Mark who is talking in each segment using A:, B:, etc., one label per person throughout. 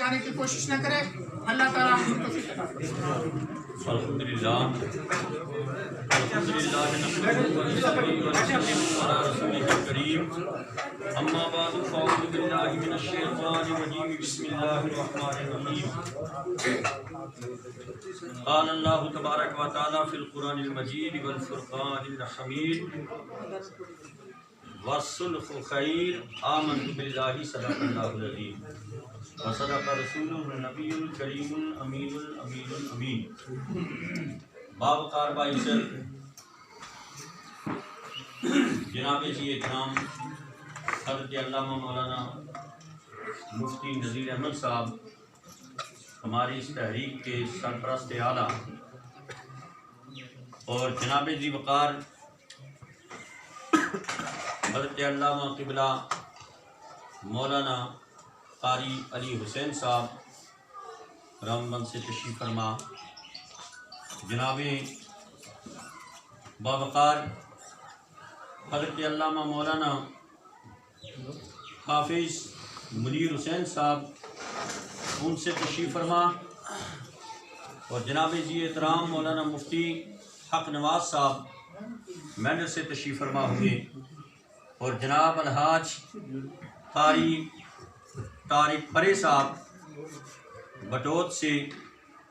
A: جانے کی کوشش نہ کرے۔ اللہ تعالیٰ ہم کو توفیق عطا فرمائے۔
B: الحمدللہ نحمده ونصلي ونسلم على رسوله الكريم اما بعد فاعوذ بالله من الشيطان الرجيم بسم الله الرحمن الرحيم قال الله تبارك وتعالى في القرآن المجيد والفرقان الحميد والصلح خير آمنت بالله صدق الله العظيم وصدق رسوله النبي الكريم الأمين الأمين الأمين بابقار باعثر جناب جی اکرام حضرت علامہ مولانا مفتی نذیر احمد صاحب ہماری اس تحریک کے سرپرست اعلیٰ اور جناب جی وقار حضرت علامہ قبلہ مولانا قاری علی حسین صاحب رامبند سے تشریف فرما، جناب باوقار حضرت علامہ مولانا حافظ منیر حسین صاحب ان سے تشریف فرما، اور جناب جی احترام مولانا مفتی حق نواز صاحب مینر سے تشریف فرما ہوئے، اور جناب الحاج قاری طارق پرے صاحب بٹوت سے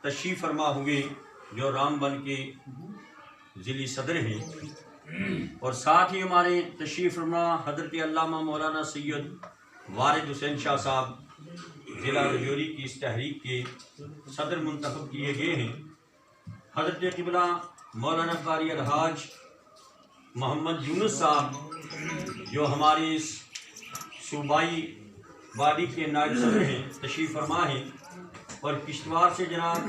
B: تشریف فرما ہوئے جو رام بن کے ضلعی صدر ہیں، اور ساتھ ہی ہمارے تشریف فرما حضرت علامہ مولانا سید وارد حسین شاہ صاحب ضلع رجوری کی اس تحریک کے صدر منتخب کیے گئے ہیں، حضرت قبلہ مولانا قاری الحاج محمد یونس صاحب جو ہمارے اس صوبائی باڈی کے نائب صدر ہیں تشریف فرما ہیں، اور کشتواڑ سے جناب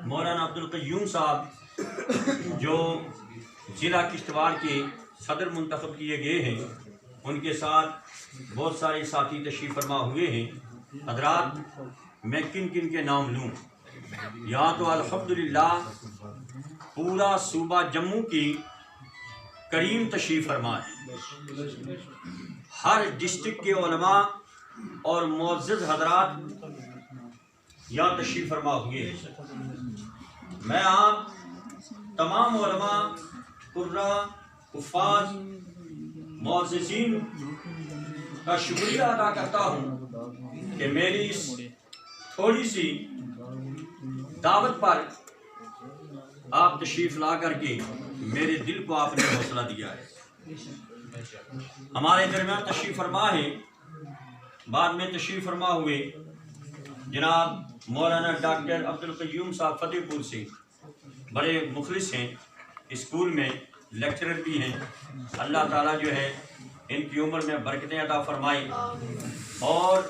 B: مولانا عبدالقیوم صاحب جو ضلع کشتواڑ کے صدر منتخب کیے گئے ہیں، ان کے ساتھ بہت سارے ساتھی تشریف فرما ہوئے ہیں۔ حضرات میں کن کن کے نام لوں؟ یہاں تو الحمدللہ پورا صوبہ جموں کی کریم تشریف فرما ہے، ہر ڈسٹرکٹ کے علماء اور معزز حضرات یہاں تشریف فرما ہوئے ہیں۔ میں آپ تمام علماء، قراء، حفاظ، معززین کا شکریہ ادا کرتا ہوں کہ میری اس تھوڑی سی دعوت پر آپ تشریف لا کر کے میرے دل کو آپ نے حوصلہ دیا ہے۔ ہمارے درمیان تشریف فرما ہے، بعد میں تشریف فرما ہوئے جناب مولانا ڈاکٹر عبدالقیوم صاحب فتح پور سے بڑے مخلص ہیں، اسکول میں لیکچرر بھی ہیں، اللہ تعالیٰ جو ہے ان کی عمر میں برکتیں عطا فرمائے، اور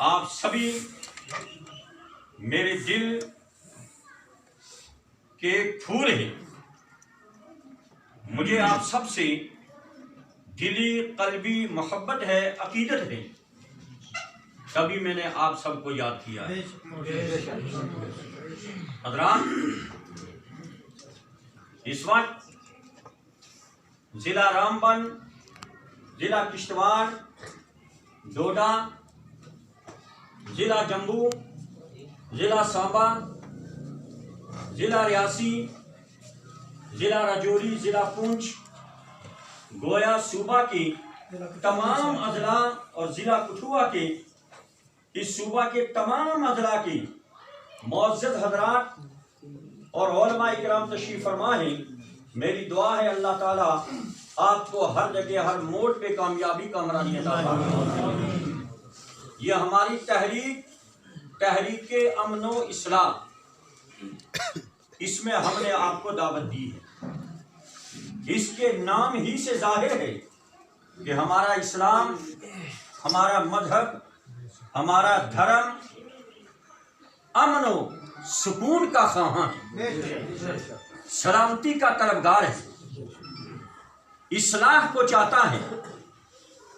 B: آپ سبھی میرے دل کے پھول ہیں، مجھے آپ سب سے دلی قلبی محبت ہے، عقیدت ہے، تبھی میں نے آپ سب کو یاد کیا ہے۔ حضرات اس وقت ضلع رامبن، ضلع کشتواڑ، ڈوڈا، ضلع جموں، ضلع سانبا، ضلع ریاسی، ضلع راجوری، ضلع پونچھ، گویا صوبہ کی تمام اضلاع اور ضلع کٹھوعہ کے اس صوبہ کے تمام اضلاع کی معزز حضرات اور علماء اکرام تشریف فرما ہیں۔ میری دعا ہے اللہ تعالیٰ آپ کو ہر جگہ ہر موڑ پہ کامیابی کا امرانی عطا فرمائے۔ یہ ہماری تحریک امن و اصلاح، اس میں ہم نے آپ کو دعوت دی ہے۔ اس کے نام ہی سے ظاہر ہے کہ ہمارا اسلام، ہمارا مذہب، ہمارا دھرم امن و سکون کا خواہاں ہے، سلامتی کا طلبگار ہے، اصلاح کو چاہتا ہے۔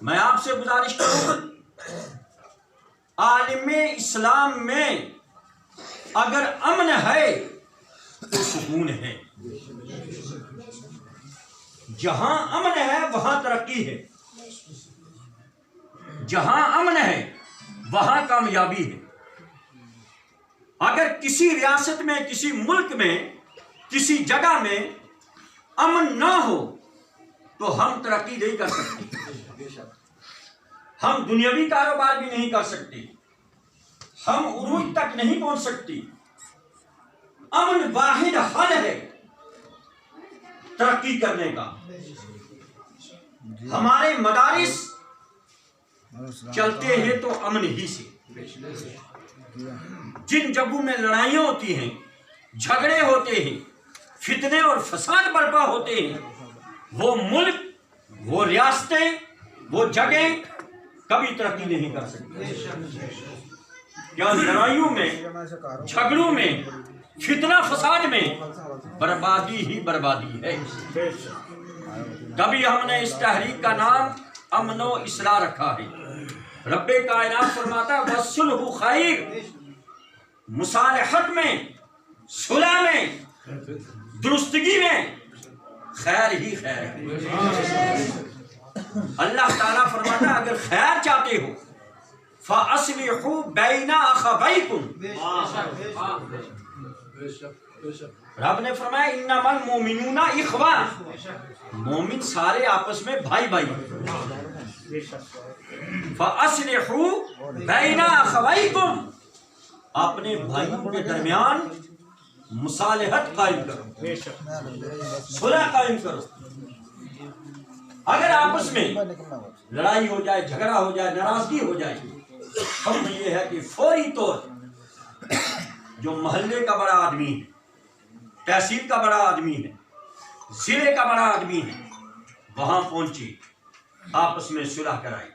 B: میں آپ سے گزارش کروں، عالم اسلام میں اگر امن ہے تو سکون ہے، جہاں امن ہے وہاں ترقی ہے، جہاں امن ہے وہاں کامیابی ہے۔ اگر کسی ریاست میں، کسی ملک میں، کسی جگہ میں امن نہ ہو تو ہم ترقی نہیں کر سکتے، ہم دنیاوی کاروبار بھی نہیں کر سکتے، ہم عروج تک نہیں پہنچ سکتے۔ امن واحد حل ہے ترقی کرنے کا۔ ہمارے مدارس چلتے ہیں تو امن ہی سے۔ جن جگہوں میں لڑائیاں ہوتی ہیں، جھگڑے ہوتے ہیں، فتنے اور فساد برپا ہوتے ہیں، وہ ملک، وہ ریاستیں، وہ جگہیں کبھی ترقی نہیں کر سکتے۔ کیا لڑائیوں میں، جھگڑوں میں، فتنہ فساد میں بربادی ہی بربادی ہے۔ تبھی ہم نے اس تحریک کا نام امن و اصلاح رکھا ہے۔ رب کائنات فرماتا ہے وَالصُّلْحُ خَيْرٌ، مصالحت میں، صلح میں، درستگی میں خیر ہی خیر ہے۔ اللہ تعالیٰ فرماتا ہے اگر خیر چاہتے ہو فَأَصْلِحُوا بَيْنَ أَخَوَيْكُمْ، رب نے فرمایا انما المؤمنون اخوہ، مومن سارے آپس میں بھائی بھائی۔ فَأَصْلِحُوا بَيْنَ أَخَوَيْكُمْ، اپنے بھائیوں کے درمیان مصالحت قائم کرو، صلح قائم کرو۔ اگر آپس میں لڑائی ہو جائے، جھگڑا ہو جائے، ناراضگی ہو جائے، حکم یہ ہے کہ فوری طور جو محلے کا بڑا آدمی ہے، تحصیل کا بڑا آدمی ہے، ضلع کا بڑا آدمی ہے، وہاں پہنچی، آپس میں صلح کرائی۔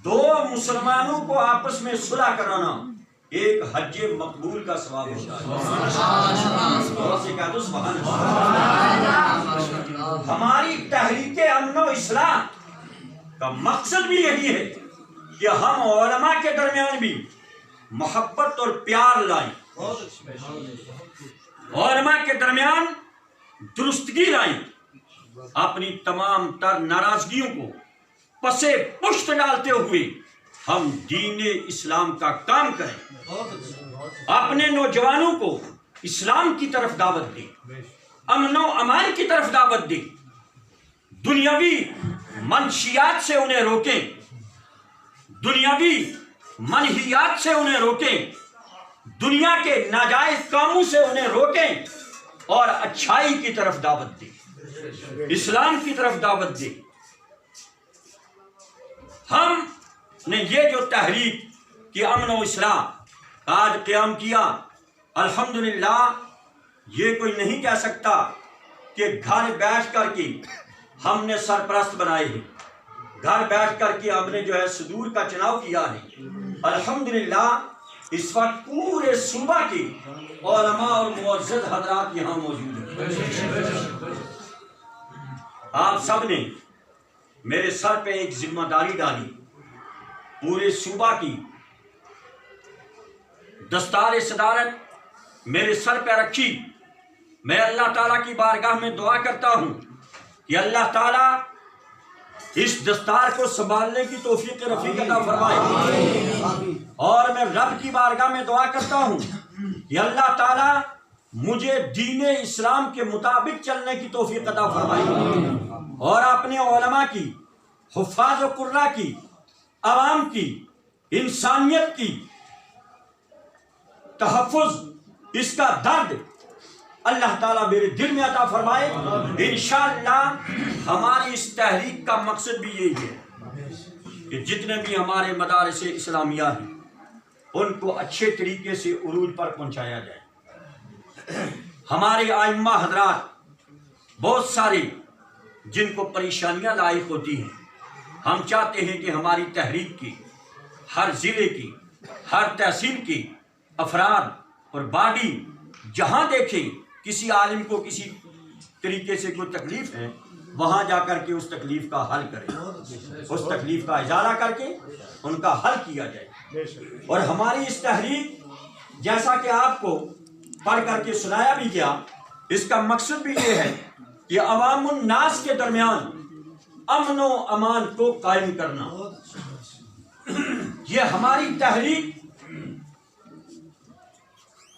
B: دو مسلمانوں کو آپس میں صلح کرانا ایک حج مقبول کا ثواب ہوتا ہے۔ ہماری تحریک امن و اصلاح کا مقصد بھی یہی ہے کہ ہم علماء کے درمیان بھی محبت اور پیار لائیں، علماء کے درمیان درستگی لائیں، اپنی تمام تر ناراضگیوں کو پسے پشت ڈالتے ہوئے ہم دین اسلام کا کام کریں، اپنے نوجوانوں کو اسلام کی طرف دعوت دیں، امن و امان کی طرف دعوت دیں، دنیاوی منشیات سے انہیں روکیں، دنیاوی منہیات سے انہیں روکیں، دنیا کے ناجائز کاموں سے انہیں روکیں اور اچھائی کی طرف دعوت دیں، اسلام کی طرف دعوت دیں۔ ہم نے یہ جو تحریک کی امن و اصلاح آج قیام کیا، الحمدللہ یہ کوئی نہیں کہہ سکتا کہ گھر بیٹھ کر کے ہم نے سرپرست بنائے ہیں، گھر بیٹھ کر کے ہم نے جو ہے صدور کا چناؤ کیا ہے۔ الحمدللہ اس وقت پورے صوبہ کے علماء اور معزز حضرات یہاں موجود ہیں۔ آپ سب نے میرے سر پہ ایک ذمہ داری ڈالی، پورے صوبہ کی دستار صدارت میرے سر پہ رکھی۔ میں اللہ تعالیٰ کی بارگاہ میں دعا کرتا ہوں کہ اللہ تعالیٰ اس دستار کو سنبھالنے کی توفیق رفیق عطا فرمائے، اور میں رب کی بارگاہ میں دعا کرتا ہوں کہ اللہ تعالیٰ مجھے دین اسلام کے مطابق چلنے کی توفیق عطا فرمائے، اور اپنے علماء کی، حفاظ و قراء کی، عوام کی، انسانیت کی تحفظ، اس کا درد اللہ تعالیٰ میرے دل میں عطا فرمائے۔ انشاءاللہ ہماری اس تحریک کا مقصد بھی یہی ہے کہ جتنے بھی ہمارے مدارس اسلامیہ ہیں ان کو اچھے طریقے سے عروج پر پہنچایا جائے۔ ہمارے ائمہ حضرات بہت سارے جن کو پریشانیاں لاحق ہوتی ہیں، ہم چاہتے ہیں کہ ہماری تحریک کی ہر ضلع کی، ہر تحصیل کی افراد اور باڈی جہاں دیکھیں کسی عالم کو کسی طریقے سے کوئی تکلیف ہے، وہاں جا کر کے اس تکلیف کا حل کریں، اس تکلیف کا ازالہ کر کے ان کا حل کیا جائے۔ اور ہماری اس تحریک جیسا کہ آپ کو پڑھ کر کے سنایا بھی گیا، اس کا مقصد بھی یہ ہے کہ عوام الناس کے درمیان امن و امان کو قائم کرنا۔ یہ ہماری تحریک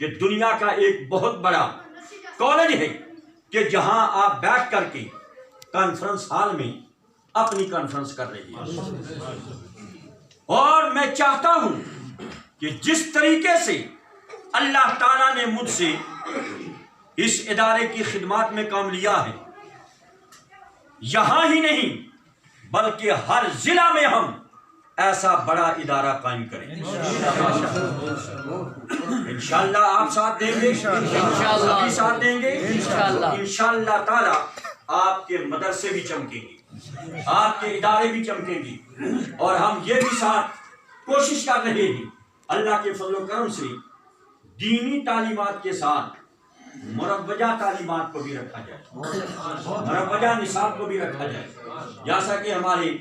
B: کہ دنیا کا ایک بہت بڑا کالج ہے کہ جہاں آپ بیٹھ کر کے کانفرنس ہال میں اپنی کانفرنس کر رہی ہیں، اور میں چاہتا ہوں کہ جس طریقے سے اللہ تعالیٰ نے مجھ سے اس ادارے کی خدمات میں کام لیا ہے، یہاں ہی نہیں بلکہ ہر ضلع میں ہم ایسا بڑا ادارہ قائم کریں۔ انشاءاللہ آپ ساتھ دیں گے، سبھی ساتھ دیں گے انشاءاللہ تعالی۔ آپ کے مدرسے بھی چمکیں گے، آپ کے ادارے بھی چمکیں گے، اور ہم یہ بھی ساتھ کوشش کر رہے ہیں اللہ کے فضل و کرم سے دینی تعلیمات کے ساتھ مروجہ تعلیمات کو بھی رکھا جائے، مروجہ نصاب کو بھی رکھا جائے، جیسا کہ ہمارے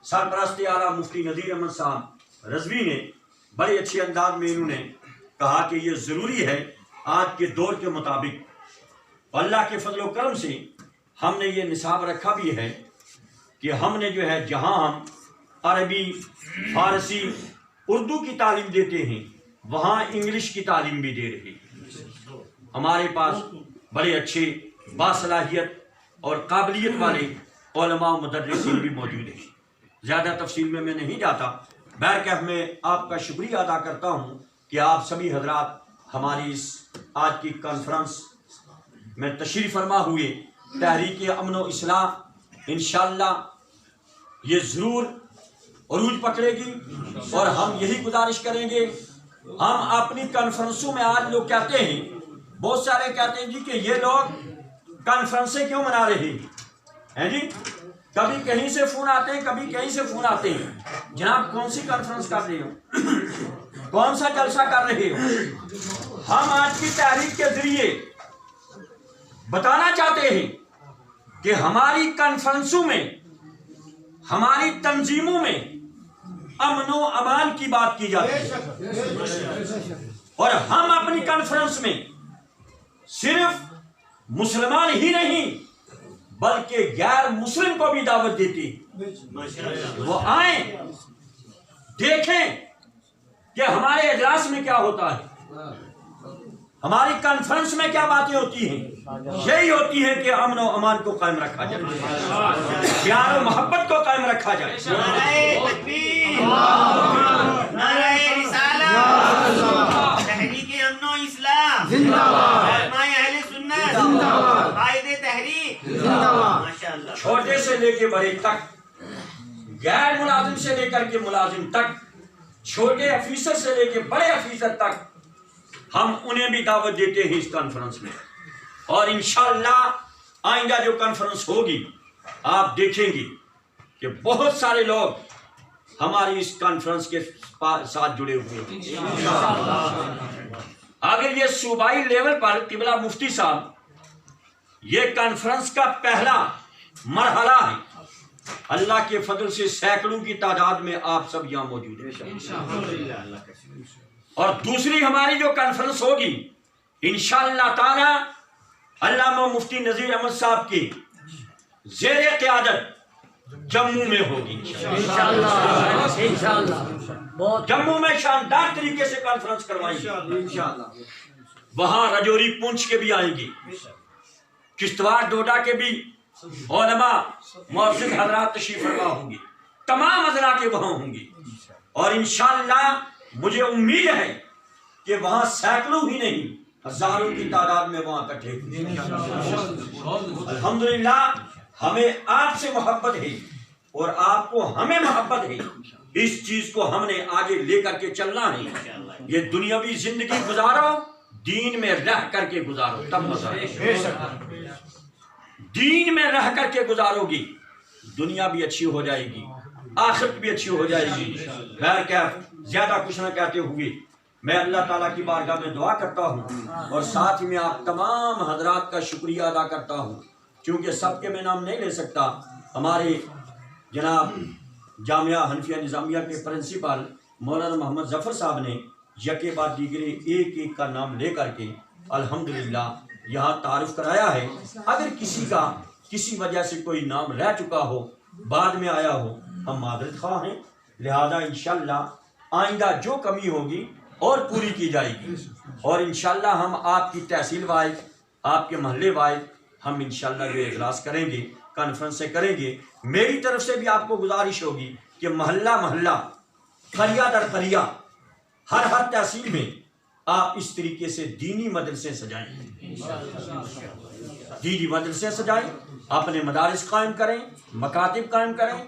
B: سرپرست اعلیٰ مفتی نذیر احمد صاحب رضوی نے بڑے اچھے انداز میں انہوں نے کہا کہ یہ ضروری ہے آج کے دور کے مطابق۔ اللہ کے فضل و کرم سے ہم نے یہ نصاب رکھا بھی ہے کہ ہم نے جو ہے جہاں ہم عربی، فارسی، اردو کی تعلیم دیتے ہیں وہاں انگلش کی تعلیم بھی دے رہے ہیں۔ ہمارے پاس بڑے اچھے باصلاحیت اور قابلیت والے علماء و مدرسین بھی موجود ہیں۔ زیادہ تفصیل میں نہیں جاتا، بہرکیف میں آپ کا شکریہ ادا کرتا ہوں کہ آپ سبھی حضرات ہماری اس آج کی کانفرنس میں تشریف فرما ہوئے۔ تحریک امن و اصلاح انشاءاللہ یہ ضرور عروج پکڑے گی، اور ہم یہی گزارش کریں گے۔ ہم اپنی کانفرنسوں میں آج لوگ کہتے ہیں، بہت سارے کہتے ہیں جی کہ یہ لوگ کانفرنسیں کیوں منا رہے ہیں جی، کبھی کہیں سے فون آتے ہیں، کبھی کہیں سے فون آتے ہیں۔ جناب کون سی کانفرنس کر رہے ہو، کون سا جلسہ کر رہے ہو؟ ہم آج کی تحریک کے ذریعے بتانا چاہتے ہیں کہ ہماری کانفرنسوں میں، ہماری تنظیموں میں امن و امان کی بات کی جاتی ہے، اور ہم اپنی کانفرنس میں صرف مسلمان ہی نہیں بلکہ غیر مسلم کو بھی دعوت دیتی ہے۔ وہ آئیں، دیکھیں کہ ہمارے اجلاس میں کیا ہوتا ہے، ہماری کانفرنس میں کیا باتیں ہوتی ہیں۔ یہی ہوتی ہے کہ امن و امان کو قائم رکھا جائے، پیار و محبت کو قائم رکھا جائے۔
C: نعرہ تکبیر، نعرہ رسالت، تحریک امن و اصلاح زندہ باد، علماء اہل سنت زندہ باد، قائد تحریک زندہ باد۔ ماشاءاللہ،
B: چھوٹے سے لے کے بڑے تک، غیر ملازم سے لے کر کے ملازم تک، چھوٹے افیسر سے لے کے بڑے افیسر تک، ہم انہیں بھی دعوت دیتے ہیں اس کانفرنس میں۔ اور انشاءاللہ آئندہ جو کانفرنس ہوگی آپ دیکھیں گے کہ بہت سارے لوگ ہماری اس کانفرنس کے ساتھ جڑے ہوئے ہیں۔ اگر یہ صوبائی لیول پر قبلہ مفتی صاحب یہ کانفرنس کا پہلا مرحلہ ہے، اللہ کے فضل سے سینکڑوں کی تعداد میں آپ سب یہاں موجود ہیں، اور دوسری ہماری جو کانفرنس ہوگی انشاءاللہ تعالی علامہ مفتی نذیر احمد صاحب کی زیر قیادت جموں میں ہوگی انشاءاللہ۔ جموں میں شاندار طریقے سے کانفرنس کروائیں گے، وہاں رجوری پونچھ کے بھی آئیں گے، کشتواڑ ڈوڈا کے بھی علماء معزز حضرات تشریف فرما ہوں گے، تمام اضلاع کے وہاں ہوں گے، اور انشاءاللہ مجھے امید ہے کہ وہاں سینکڑوں ہی نہیں ہزاروں کی تعداد میں وہاں اکٹھے الحمدللہ۔ ہمیں آپ سے محبت ہے اور آپ کو ہمیں محبت ہے، اس چیز کو ہم نے آگے لے کر کے چلنا ہے۔ یہ دنیاوی زندگی گزارو، دین میں رہ کر کے گزارو، تب مزہ ہے۔ دین میں رہ کر کے گزارو گی، دنیا بھی اچھی ہو جائے گی، آخرت بھی اچھی ہو جائے گی۔ بہرکیف زیادہ کچھ نہ کہتے ہوئے میں اللہ تعالیٰ کی بارگاہ میں دعا کرتا ہوں، اور ساتھ ہی میں آپ تمام حضرات کا شکریہ ادا کرتا ہوں، کیونکہ سب کے میں نام نہیں لے سکتا۔ ہمارے جناب جامعہ حنفیہ نظامیہ کے پرنسپل مولانا محمد ظفر صاحب نے یکے بعد دیگرے ایک ایک کا نام لے کر کے الحمدللہ یہاں تعارف کرایا ہے۔ اگر کسی کا کسی وجہ سے کوئی نام رہ چکا ہو، بعد میں آیا ہو، ہم معذرت خواہ ہیں، لہذا انشاءاللہ آئندہ جو کمی ہوگی اور پوری کی جائے گی۔ اور انشاءاللہ ہم آپ کی تحصیل وائز، آپ کے محلے وائز ہم انشاءاللہ جو اجلاس کریں گے، کانفرنسیں کریں گے. میری طرف سے بھی آپ کو گزارش ہوگی کہ محلہ محلہ، قریہ در قریہ، ہر تحصیل میں آپ اس طریقے سے دینی مدرسے سجائیں، دینی مدرسے سجائیں، اپنے مدارس قائم کریں، مکاتب قائم کریں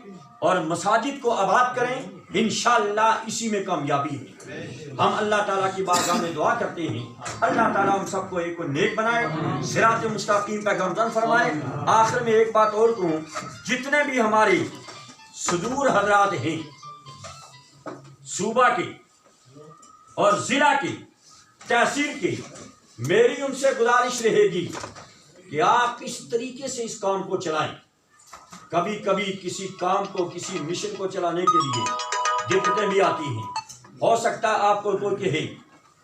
B: اور مساجد کو آباد کریں. انشاءاللہ اسی میں کامیابی ہے. ہم اللہ تعالیٰ کی بارگاہ میں دعا کرتے ہیں اللہ تعالیٰ ہم سب کو ایک نیک بنائے، صراط مستقیم پہ گامزن فرمائے. آخر میں ایک بات اور کہوں، جتنے بھی ہمارے صدور حضرات ہیں صوبہ کے اور ضلع کے، تحصیل کے، میری ان سے گزارش رہے گی کہ آپ اس طریقے سے اس کام کو چلائیں. کبھی کبھی کسی کام کو، کسی مشن کو چلانے کے لیے دقتیں بھی آتی ہیں. ہو سکتا ہے آپ کو کوئی کہے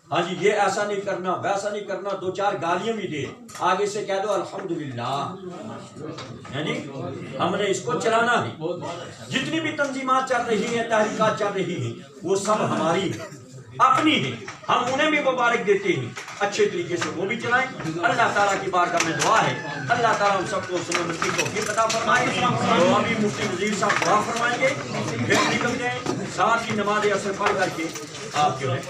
B: ہاں جی یہ ایسا نہیں کرنا، ویسا نہیں کرنا، دو چار گالیاں بھی دے، آگے سے کہہ دو الحمدللہ، یعنی ہم نے اس کو چلانا ہے. جتنی بھی تنظیمات چل رہی ہیں، تحریکات چل رہی ہیں، وہ سب ہماری ہیں، اپنی ہیں. ہم انہیں بھی مبارک دیتے ہیں، اچھے طریقے سے وہ بھی چلائیں. اللہ تعالیٰ کی بارگاہ میں دعا ہے اللہ تعالیٰ ہم سب کو سننے کی توفیق عطا فرمائے. تو ابھی مفتی نذیر صاحب دعا فرمائیں گے، پھر نکل جائیں، ساتھ ہی نماز عصر پڑھ کر کے آپ جو ہے